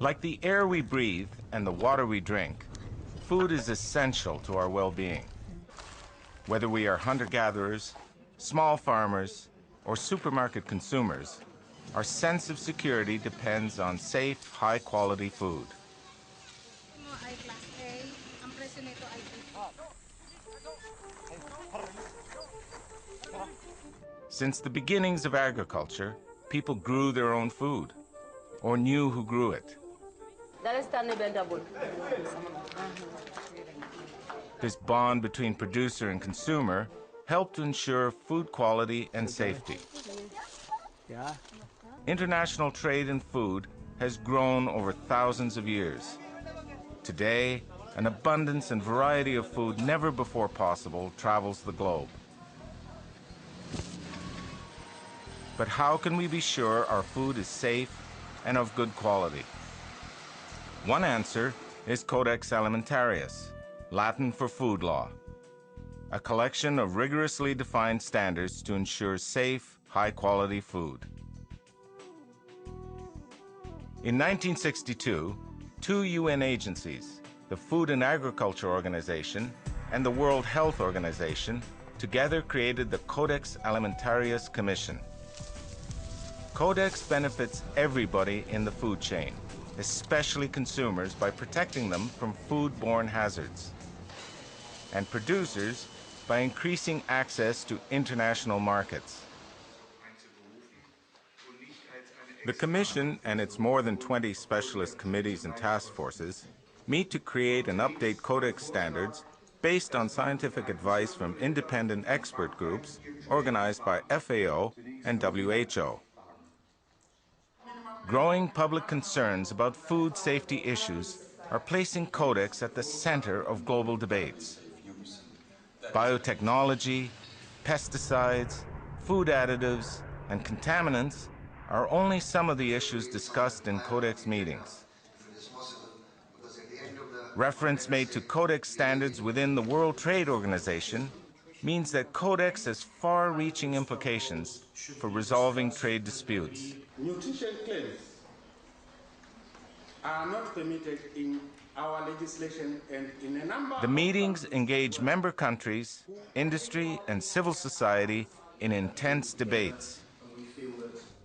Like the air we breathe and the water we drink, food is essential to our well-being. Whether we are hunter-gatherers, small farmers, or supermarket consumers, our sense of security depends on safe, high-quality food. Since the beginnings of agriculture, people grew their own food, or knew who grew it. This bond between producer and consumer helped to ensure food quality and safety. International trade in food has grown over thousands of years. Today, an abundance and variety of food never before possible travels the globe. But how can we be sure our food is safe and of good quality? One answer is Codex Alimentarius, Latin for food law, a collection of rigorously defined standards to ensure safe, high-quality food. In 1962, two UN agencies, the Food and Agriculture Organization and the World Health Organization, together created the Codex Alimentarius Commission. Codex benefits everybody in the food chain, especially consumers, by protecting them from food-borne hazards, and producers by increasing access to international markets. The Commission and its more than 20 specialist committees and task forces meet to create and update Codex standards based on scientific advice from independent expert groups organized by FAO and WHO. Growing public concerns about food safety issues are placing Codex at the center of global debates. Biotechnology, pesticides, food additives, and contaminants are only some of the issues discussed in Codex meetings. Reference made to Codex standards within the World Trade Organization means that Codex has far-reaching implications for resolving trade disputes. Nutrition claims are not permitted in our legislation and in a number The meetings engage member countries, industry, and civil society in intense debates.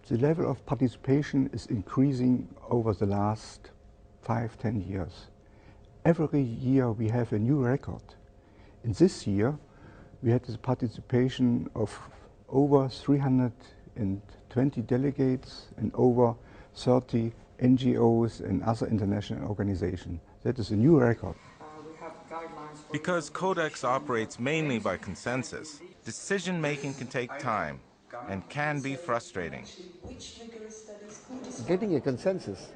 The level of participation is increasing over the last 5-10 years. Every year we have a new record. In this year, we had the participation of over 320 delegates and over 30 NGOs and other international organizations. That is a new record. Because Codex operates mainly by consensus, decision-making can take time and can be frustrating. Getting a consensus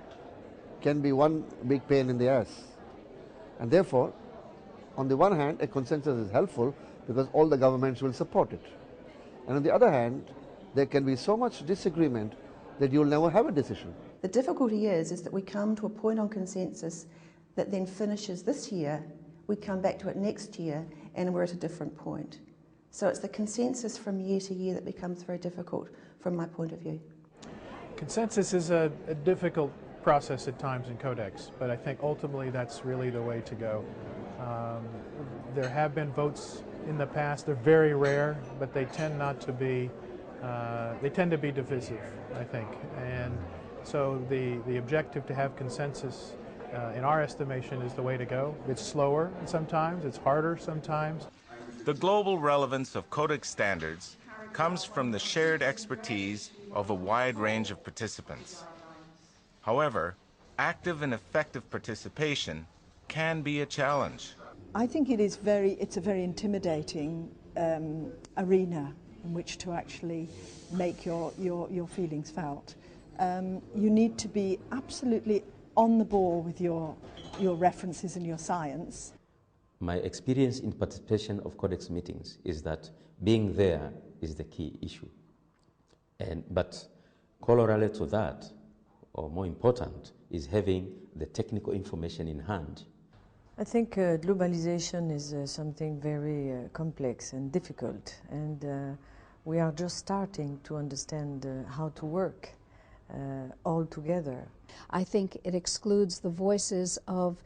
can be one big pain in the ass. And therefore, on the one hand, a consensus is helpful because all the governments will support it. And on the other hand, there can be so much disagreement that you'll never have a decision. The difficulty is that we come to a point on consensus that then finishes this year, we come back to it next year, and we're at a different point. So it's the consensus from year to year that becomes very difficult from my point of view. Consensus is a difficult process at times in Codex, but I think ultimately that's really the way to go. There have been votes in the past. They're very rare, but they tend not to be, they tend to be divisive, I think. And so the objective to have consensus, in our estimation, is the way to go. It's slower sometimes, it's harder sometimes. The global relevance of Codex standards comes from the shared expertise of a wide range of participants. However, active and effective participation can be a challenge. I think it's a very intimidating arena in which to actually make your feelings felt. You need to be absolutely on the ball with your references and your science. My experience in participation of Codex meetings is that being there is the key issue. But corollary to that, or more important, is having the technical information in hand. I think globalization is something very complex and difficult, and we are just starting to understand how to work all together. I think it excludes the voices of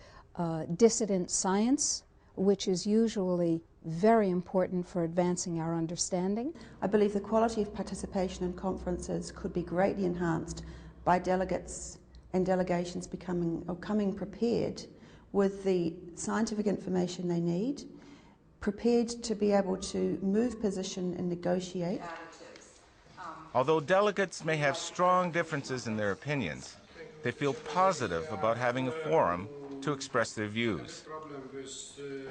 dissident science, which is usually very important for advancing our understanding. I believe the quality of participation in conferences could be greatly enhanced by delegates and delegations coming prepared with the scientific information they need, prepared to be able to move position and negotiate. Although delegates may have strong differences in their opinions, they feel positive about having a forum to express their views.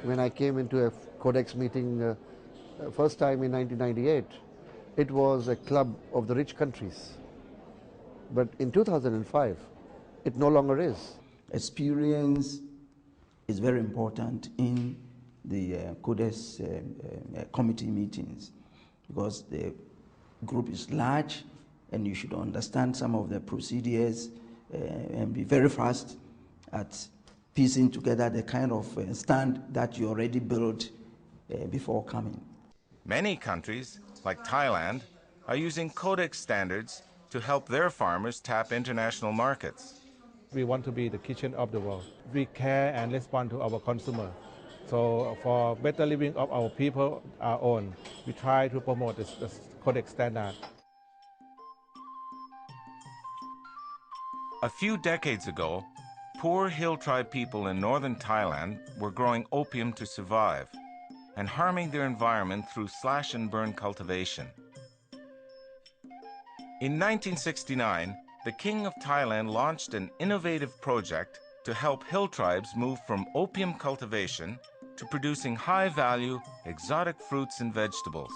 When I came into a Codex meeting first time in 1998, it was a club of the rich countries. But in 2005, it no longer is. Experience is very important in the Codex committee meetings, because the group is large and you should understand some of the procedures and be very fast at piecing together the kind of stand that you already built before coming. Many countries, like Thailand, are using Codex standards to help their farmers tap international markets. We want to be the kitchen of the world. We care and respond to our consumer. So for better living of our people, our own, we try to promote the Codex standard. A few decades ago, poor hill tribe people in northern Thailand were growing opium to survive and harming their environment through slash and burn cultivation. In 1969, the King of Thailand launched an innovative project to help hill tribes move from opium cultivation to producing high-value, exotic fruits and vegetables.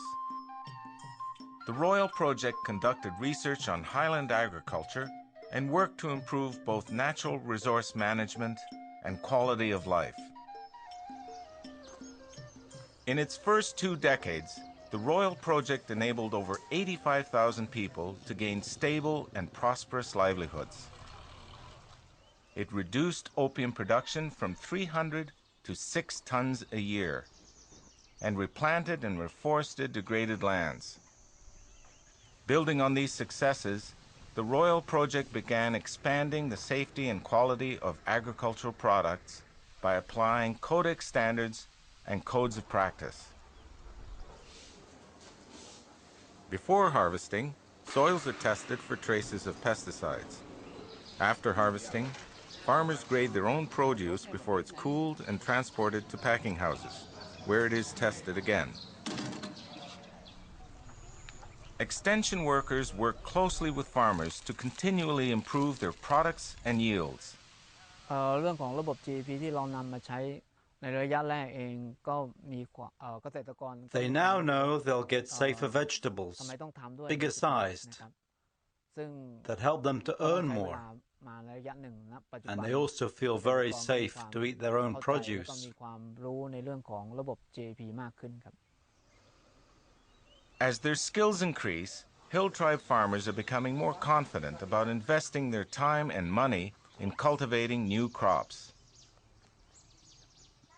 The Royal Project conducted research on highland agriculture and worked to improve both natural resource management and quality of life. In its first 2 decades, the Royal Project enabled over 85,000 people to gain stable and prosperous livelihoods. It reduced opium production from 300 to 6 tons a year and replanted and reforested degraded lands. Building on these successes, the Royal Project began expanding the safety and quality of agricultural products by applying Codex standards and codes of practice. Before harvesting, soils are tested for traces of pesticides. After harvesting, farmers grade their own produce before it's cooled and transported to packing houses, where it is tested again. Extension workers work closely with farmers to continually improve their products and yields. เรื่องของระบบ GP ที่เรานำมาใช้ในระยะแรกเองก็มีเกษตรกร They now know they'll get safer vegetables, bigger sized, that help them to earn more. And they also feel very safe to eat their own produce. As their skills increase, hill tribe farmers are becoming more confident about investing their time and money in cultivating new crops.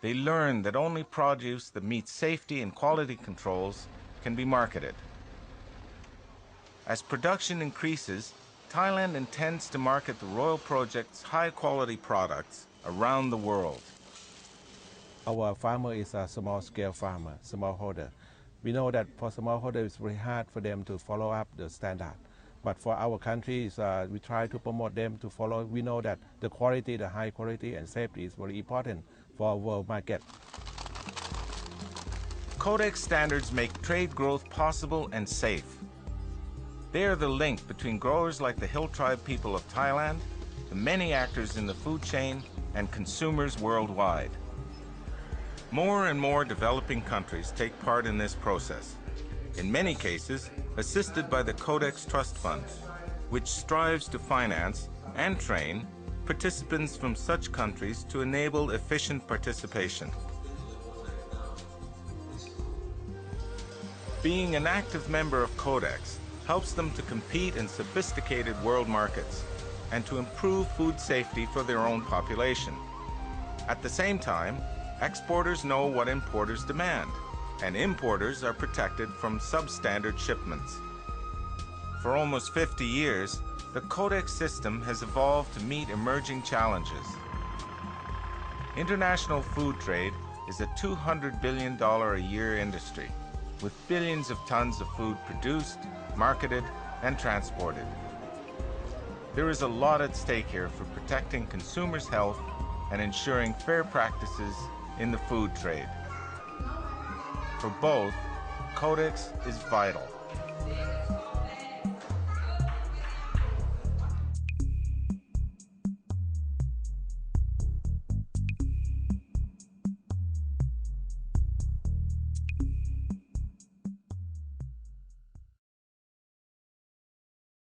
They learn that only produce that meets safety and quality controls can be marketed. As production increases, Thailand intends to market the Royal Project's high-quality products around the world. Our farmer is a small-scale farmer, smallholder. We know that for smallholder it's very hard for them to follow up the standard. But for our countries, we try to promote them to follow. We know that the quality, the high quality and safety is very important for our world market. Codex standards make trade growth possible and safe. They are the link between growers like the hill tribe people of Thailand, the many actors in the food chain, and consumers worldwide. More and more developing countries take part in this process, in many cases assisted by the Codex Trust Fund, which strives to finance and train participants from such countries to enable efficient participation. Being an active member of Codex helps them to compete in sophisticated world markets and to improve food safety for their own population. At the same time, exporters know what importers demand, and importers are protected from substandard shipments. For almost 50 years, the Codex system has evolved to meet emerging challenges. International food trade is a $200 billion a year industry, with billions of tons of food produced, marketed, and transported. There is a lot at stake here for protecting consumers' health and ensuring fair practices in the food trade. For both, Codex is vital.